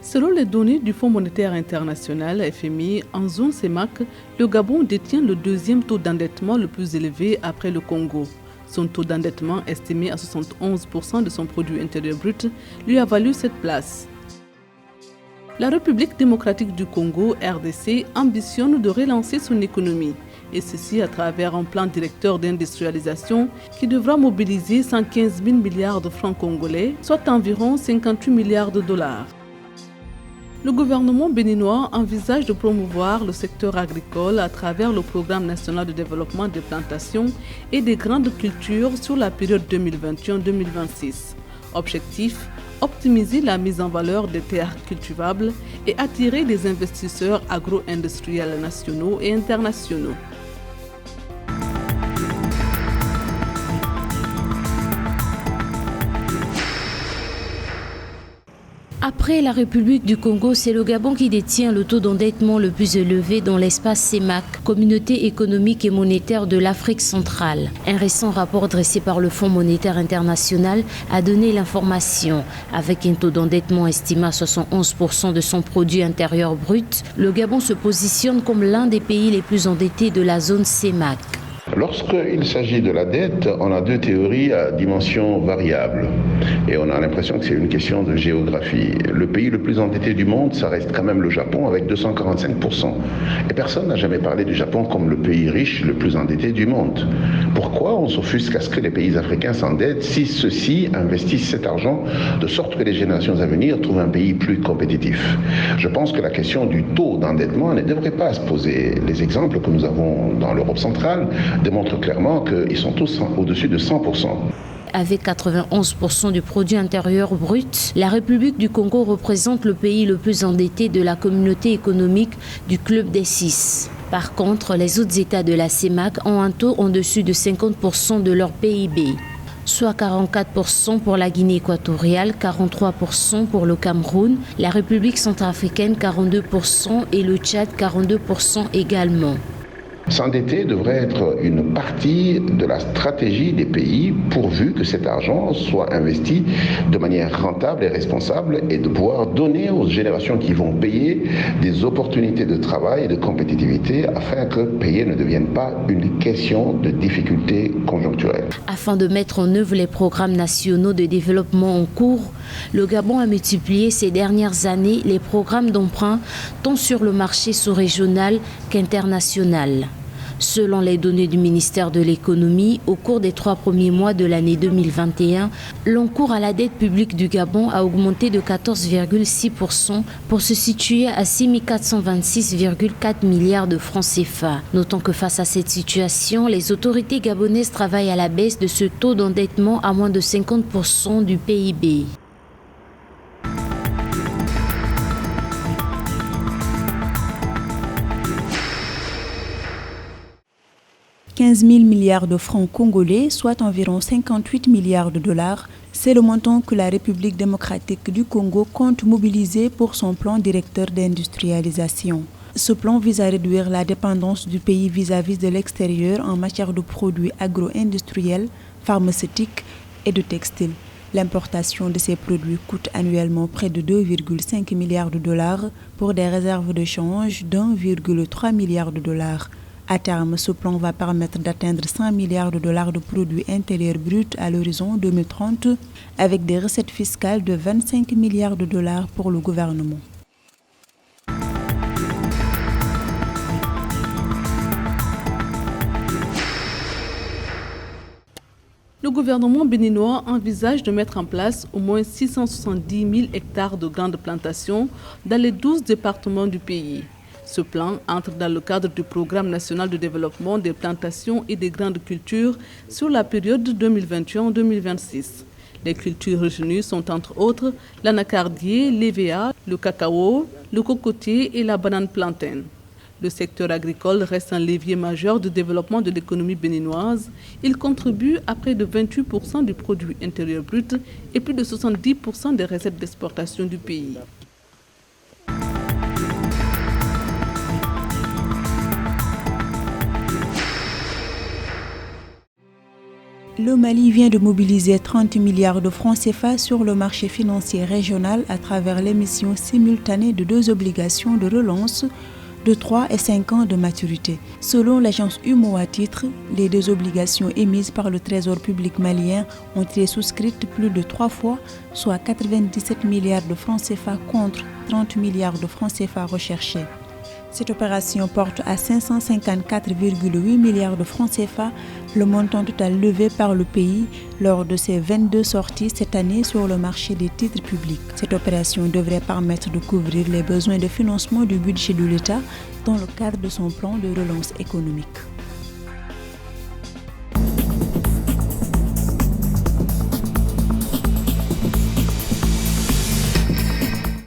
Selon les données du Fonds monétaire international FMI, en zone CEMAC, le Gabon détient le deuxième taux d'endettement le plus élevé après le Congo. Son taux d'endettement, estimé à 71% de son produit intérieur brut, lui a valu cette place. La République démocratique du Congo, RDC, ambitionne de relancer son économie, et ceci à travers un plan directeur d'industrialisation qui devra mobiliser 115 000 milliards de francs congolais, soit environ 58 milliards de dollars. Le gouvernement béninois envisage de promouvoir le secteur agricole à travers le Programme national de développement des plantations et des grandes cultures sur la période 2021-2026. Objectif: optimiser la mise en valeur des terres cultivables et attirer des investisseurs agro-industriels nationaux et internationaux. Après la République du Congo, c'est le Gabon qui détient le taux d'endettement le plus élevé dans l'espace CEMAC, Communauté économique et monétaire de l'Afrique centrale. Un récent rapport dressé par le Fonds monétaire international a donné l'information. Avec un taux d'endettement estimé à 71% de son produit intérieur brut, le Gabon se positionne comme l'un des pays les plus endettés de la zone CEMAC. Lorsqu'il s'agit de la dette, on a deux théories à dimension variable. Et on a l'impression que c'est une question de géographie. Le pays le plus endetté du monde, ça reste quand même le Japon avec 245%. Et personne n'a jamais parlé du Japon comme le pays riche le plus endetté du monde. Pourquoi on s'offusque à ce que les pays africains s'endettent si ceux-ci investissent cet argent de sorte que les générations à venir trouvent un pays plus compétitif? Je pense que la question du taux d'endettement ne devrait pas se poser. Les exemples que nous avons dans l'Europe centrale démontrent clairement qu'ils sont tous au-dessus de 100%. Avec 91% du produit intérieur brut, la République du Congo représente le pays le plus endetté de la communauté économique du Club des 6. Par contre, les autres États de la CEMAC ont un taux en dessus de 50% de leur PIB, soit 44% pour la Guinée équatoriale, 43% pour le Cameroun, la République centrafricaine 42% et le Tchad 42% également. S'endetter devrait être une partie de la stratégie des pays pourvu que cet argent soit investi de manière rentable et responsable et de pouvoir donner aux générations qui vont payer des opportunités de travail et de compétitivité afin que payer ne devienne pas une question de difficulté conjoncturelle. Afin de mettre en œuvre les programmes nationaux de développement en cours, le Gabon a multiplié ces dernières années les programmes d'emprunt tant sur le marché sous-régional qu'international. Selon les données du ministère de l'économie, au cours des 3 premiers mois de l'année 2021, l'encours à la dette publique du Gabon a augmenté de 14,6% pour se situer à 6 426,4 milliards de francs CFA. Notons que face à cette situation, les autorités gabonaises travaillent à la baisse de ce taux d'endettement à moins de 50% du PIB. « 15 000 milliards de francs congolais, soit environ 58 milliards de dollars, c'est le montant que la République démocratique du Congo compte mobiliser pour son plan directeur d'industrialisation. Ce plan vise à réduire la dépendance du pays vis-à-vis de l'extérieur en matière de produits agro-industriels, pharmaceutiques et de textiles. L'importation de ces produits coûte annuellement près de 2,5 milliards de dollars pour des réserves de change d'1,3 milliard de dollars. À terme, ce plan va permettre d'atteindre 100 milliards de dollars de produits intérieurs bruts à l'horizon 2030, avec des recettes fiscales de 25 milliards de dollars pour le gouvernement. Le gouvernement béninois envisage de mettre en place au moins 670 000 hectares de grandes plantations dans les 12 départements du pays. Ce plan entre dans le cadre du Programme national de développement des plantations et des grandes cultures sur la période 2021-2026. Les cultures retenues sont entre autres l'anacardier, l'EVA, le cacao, le cocotier et la banane plantain. Le secteur agricole reste un levier majeur de développement de l'économie béninoise. Il contribue à près de 28% du produit intérieur brut et plus de 70% des recettes d'exportation du pays. Le Mali vient de mobiliser 30 milliards de francs CFA sur le marché financier régional à travers l'émission simultanée de 2 obligations de relance de 3 et 5 ans de maturité. Selon l'agence UMO à titre, les 2 obligations émises par le Trésor public malien ont été souscrites plus de 3 fois, soit 97 milliards de francs CFA contre 30 milliards de francs CFA recherchés. Cette opération porte à 554,8 milliards de francs CFA le montant total levé par le pays lors de ses 22 sorties cette année sur le marché des titres publics. Cette opération devrait permettre de couvrir les besoins de financement du budget de l'État dans le cadre de son plan de relance économique.